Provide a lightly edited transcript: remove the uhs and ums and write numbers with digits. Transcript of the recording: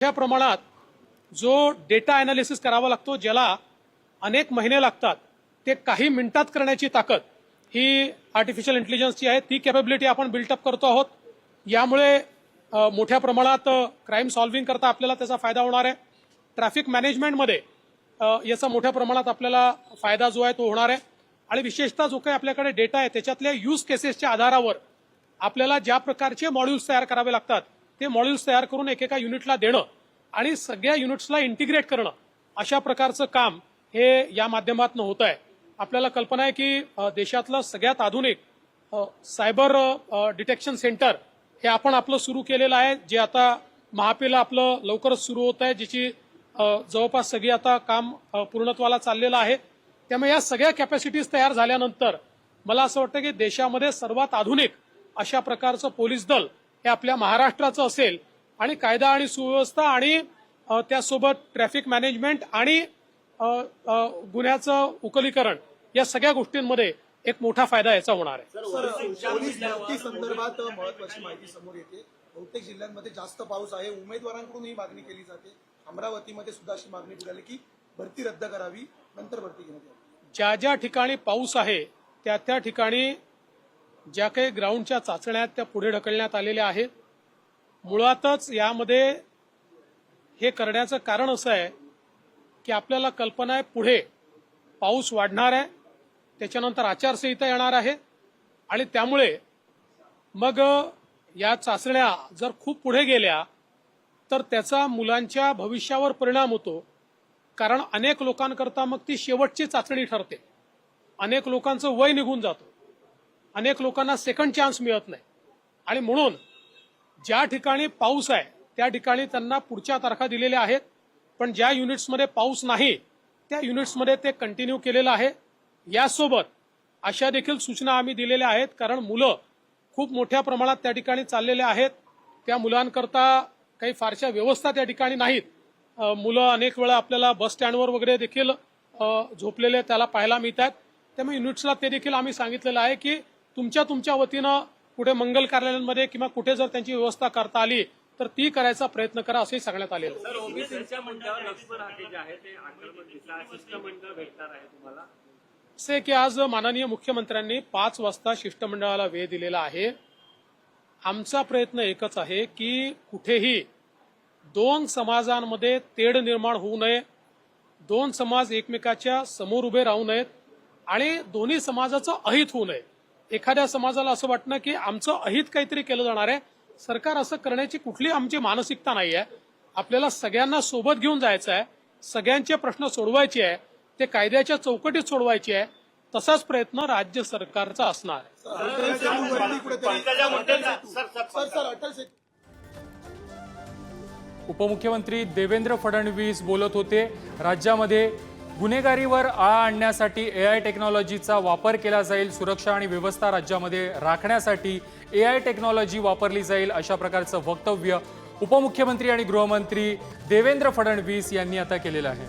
मोठ्या प्रमाणात जो डेटा ॲनालिसिस करावा लागतो, ज्याला अनेक महिने लागतात, ते काही मिनिटात करण्याची ताकद ही आर्टिफिशियल इंटेलिजन्सची आहे. ती कॅपेबिलिटी आपण बिल्टअप करतो आहोत. यामुळे मोठ्या प्रमाणात क्राईम सॉल्व्हिंग करता आपल्याला त्याचा फायदा होणार आहे. ट्रॅफिक मॅनेजमेंटमध्ये याचा मोठ्या प्रमाणात आपल्याला फायदा जो आहे तो होणार आहे. आणि विशेषतः जो काही आपल्याकडे डेटा आहे त्याच्यातल्या यूज केसेसच्या आधारावर आपल्याला ज्या प्रकारचे मॉड्यूल्स तयार करावे लागतात ते मॉड्यूल्स तयार करून एकेका युनिटला देणं आणि सगळ्या युनिट्सला इंटिग्रेट करणं, अशा प्रकारचं काम हे या माध्यमातून होत आहे. आपल्याला कल्पना आहे की देशातलं सगळ्यात आधुनिक सायबर डिटेक्शन सेंटर हे आपण आपलं सुरू केलेलं आहे, जे आता महापेला आपलं लवकरच सुरू होत आहे, ज्याची जवळपास सगळी आता काम पूर्णत्वाला चाललेलं आहे. त्यामुळे या सगळ्या कॅपॅसिटीज तयार झाल्यानंतर मला असं वाटतं की देशामध्ये सर्वात आधुनिक अशा प्रकारचं पोलीस दल हे आपल्या महाराष्ट्राचं असेल. आणि कायदा आणि सुव्यवस्था आणि त्यासोबत ट्रॅफिक मॅनेजमेंट आणि गुन्ह्याचं उकलीकरण या सगळ्या गोष्टींमध्ये एक मोठा फायदा याचा होणार आहे. पोलीस भरती संदर्भात महत्वाची माहिती समोर येते. बहुतेक जिल्ह्यांमध्ये जास्त पाऊस आहे. उमेदवारांकडून ही मागणी केली जाते. अमरावतीमध्ये सुद्धा अशी मागणी निघाली की भरती रद्द करावी, नंतर भरती घेण्यात यावी. ज्या ज्या ठिकाणी पाऊस आहे त्या त्या ठिकाणी ज्या काही ग्राउंडच्या चाचण्या त्या पुढे ढकलण्यात आलेल्या आहेत. मुळातच यामध्ये हे करण्याचं कारण असं आहे की आपल्याला कल्पना आहे पुढे पाऊस वाढणार आहे, त्याच्यानंतर आचारसंहिता येणार आहे आणि त्यामुळे मग या चाचण्या जर खूप पुढे गेल्या तर त्याचा मुलांच्या भविष्यावर परिणाम होतो. कारण अनेक लोकांकरता मग ती शेवटची चाचणी ठरते. अनेक लोकांचं वय निघून जातं, अनेक लोकांना सेकंड चान्स मिळत नाही. आणि म्हणून ज्या ठिकाणी पाऊस आहे त्या ठिकाणी त्यांना पुढच्या तारखा दिलेल्या आहेत, पण ज्या युनिट्समध्ये पाऊस नाही त्या युनिट्समध्ये ते कंटिन्यू केलेलं आहे. यासोबत अशा देखील सूचना आम्ही दिलेल्या आहेत, कारण मुलं खूप मोठ्या प्रमाणात त्या ठिकाणी चाललेले आहेत. त्या मुलांकरता काही फारशा व्यवस्था त्या ठिकाणी नाहीत. मुलं अनेक वेळा आपल्याला बस स्टँडवर वगैरे देखील झोपलेले त्याला पाहायला मिळतात. त्यामुळे युनिट्सला ते देखील आम्ही सांगितलेलं आहे की तुमच्या वतीनं कुठे मंगल कार्यालयांमध्ये किंवा कुठे जर त्यांची व्यवस्था करता आली तर ती करायचा प्रयत्न करा, असंही सांगण्यात आलेलं आहे. की आज माननीय मुख्यमंत्र्यांनी 5 वाजता शिष्टमंडळाला वेळ दिलेला आहे. आमचा प्रयत्न एकच आहे की कुठेही 2 समाजांमध्ये तेढ निर्माण होऊ नये, 2 समाज एकमेकाच्या समोर उभे राहू नयेत आणि दोन्ही समाजाचं अहित होऊ नये. एखाद्या समाजाला असं वाटणं की आमचं अहित काहीतरी केलं जाणार आहे, सरकार असं करण्याची कुठली आमची मानसिकता नाही आहे. आपल्याला सगळ्यांना सोबत घेऊन जायचं आहे, सगळ्यांचे प्रश्न सोडवायचे आहे, ते कायद्याच्या चौकटीत सोडवायचे आहे. तसाच प्रयत्न राज्य सरकारचा असणार आहे. उपमुख्यमंत्री देवेंद्र फडणवीस बोलत होते. राज्यामध्ये गुन्हेगारीवर आळा आणण्यासाठी AI टेक्नॉलॉजीचा वापर केला जाईल. सुरक्षा आणि व्यवस्था राज्यामध्ये राखण्यासाठी AI टेक्नॉलॉजी वापरली जाईल, अशा प्रकारचं वक्तव्य उपमुख्यमंत्री आणि गृहमंत्री देवेंद्र फडणवीस यांनी आता केलेलं आहे.